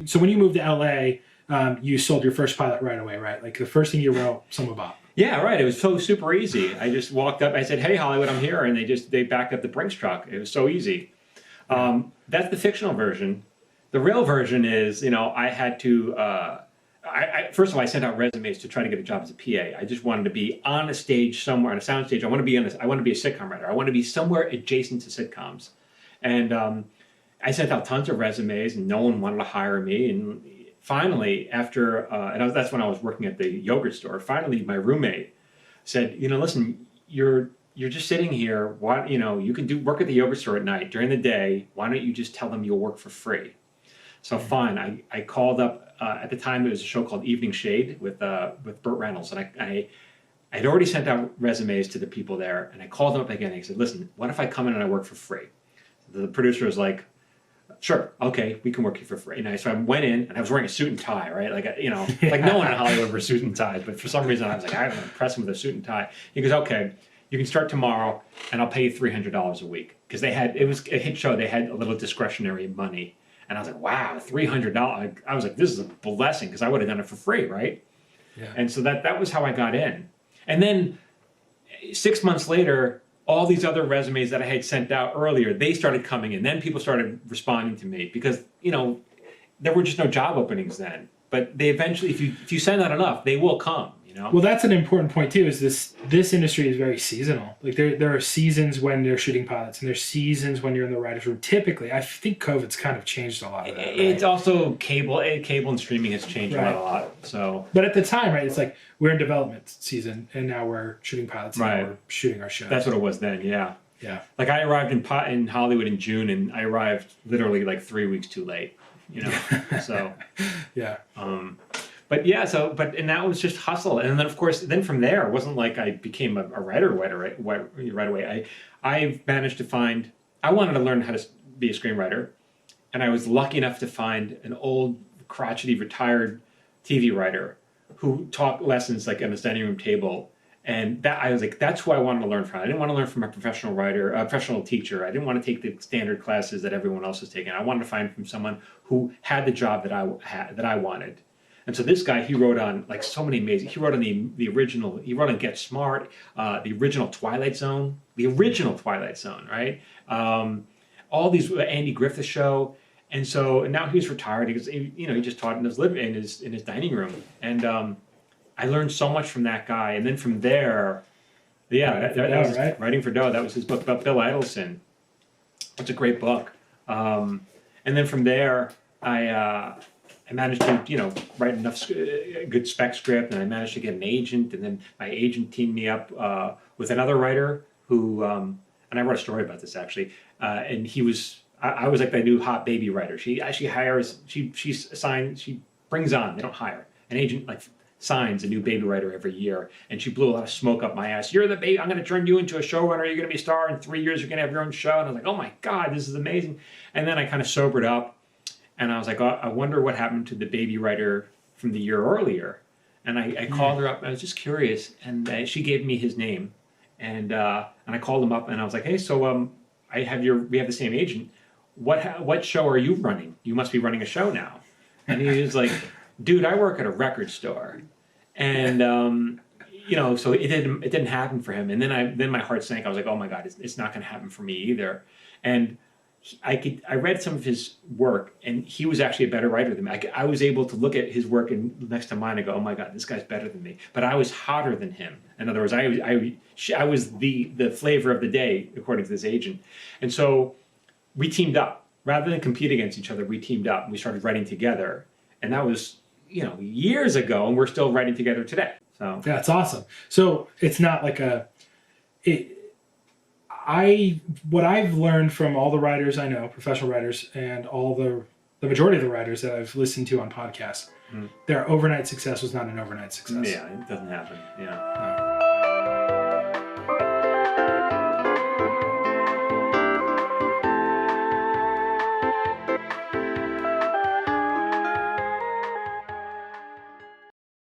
So when you moved to LA, you sold your first pilot right away, right? Like the first thing you wrote, someone bought. Yeah, right. It was so super easy. I just walked up. I said, "Hey, Hollywood, I'm here," and they backed up the Brinks truck. It was so easy. That's the fictional version. The real version is, I had to. First of all, I sent out resumes to try to get a job as a PA. I just wanted to be on a stage somewhere, on a sound stage. I want to be a sitcom writer. I want to be somewhere adjacent to sitcoms. And I sent out tons of resumes, and no one wanted to hire me. And finally, after that's when I was working at the yogurt store. Finally, my roommate said, "Listen, you're just sitting here. Why, you can work at the yogurt store at night. During the day, why don't you just tell them you'll work for free?" So fine, I called up. At the time, it was a show called Evening Shade with Burt Reynolds, and I'd already sent out resumes to the people there, and I called them up again. And I said, "Listen, what if I come in and I work for free?" The producer was like, "Sure, okay, we can work you for free." And so I went in, and I was wearing a suit and tie, right? Like like no one in Hollywood wears suit and ties, but for some reason I was like, I have to impress him with a suit and tie. He goes, "Okay, you can start tomorrow, and I'll pay you $300 a week," because it was a hit show. They had a little discretionary money. And I was like, wow, $300. I was like, this is a blessing, because I would have done it for free, right? Yeah. And so that was how I got in. And then 6 months later, all these other resumes that I had sent out earlier, they started coming in. Then people started responding to me because, there were just no job openings then. But they eventually, if you send out enough, they will come. Well, that's an important point too. Is this industry is very seasonal. Like there are seasons when they're shooting pilots, and there's seasons when you're in the writers' room. Typically, I think COVID's kind of changed a lot of that. Right? It's also cable and streaming has changed a lot. So, but at the time, right, it's like we're in development season, and now we're shooting pilots, and now we're shooting our show. That's what it was then. Yeah. Yeah. Like I arrived in Hollywood in June, and I arrived literally like 3 weeks too late. So. Yeah. But yeah, and that was just hustle, and then of course, from there, it wasn't like I became a writer right away. I managed to find. I wanted to learn how to be a screenwriter, and I was lucky enough to find an old, crotchety, retired TV writer who taught lessons like on his dining room table, and that I was like, that's who I wanted to learn from. I didn't want to learn from a professional writer, a professional teacher. I didn't want to take the standard classes that everyone else was taking. I wanted to find from someone who had the job that I wanted. And so this guy, he wrote on like so many amazing. He wrote on the original. He wrote on Get Smart, the original Twilight Zone, right? All these Andy Griffith Show, and so now he's retired. He just taught in his dining room, and I learned so much from that guy. And then from there, that was right? Writing for Doe. That was his book about Bill Idelson. It's a great book. And then from there, I managed to, write enough good spec script, and I managed to get an agent, and then my agent teamed me up with another writer who, and I wrote a story about this actually, and I was like the new hot baby writer. She actually hires, she brings on, they don't hire, an agent like signs a new baby writer every year, and she blew a lot of smoke up my ass. "You're the baby, I'm going to turn you into a showrunner, you're going to be a star, in 3 years you're going to have your own show." And I was like, oh my God, this is amazing. And then I kind of sobered up. And I was like, I wonder what happened to the baby writer from the year earlier. And I called her up. I was just curious, and she gave me his name, and I called him up, and I was like, "Hey, so we have the same agent. What show are you running? You must be running a show now." And he was like, "Dude, I work at a record store," and so it didn't happen for him. And then my heart sank. I was like, "Oh my God, it's not going to happen for me either." And I read some of his work, and he was actually a better writer than me. I was able to look at his work and next to mine and go, "Oh my God, this guy's better than me." But I was hotter than him. In other words, I was the flavor of the day, according to this agent. And so we teamed up. Rather than compete against each other, we teamed up and we started writing together. And that was, years ago, and we're still writing together today. So that's awesome. So it's not like what I've learned from all the writers I know, professional writers, and all the majority of the writers that I've listened to on podcasts, their overnight success was not an overnight success. Yeah, it doesn't happen. Yeah. No.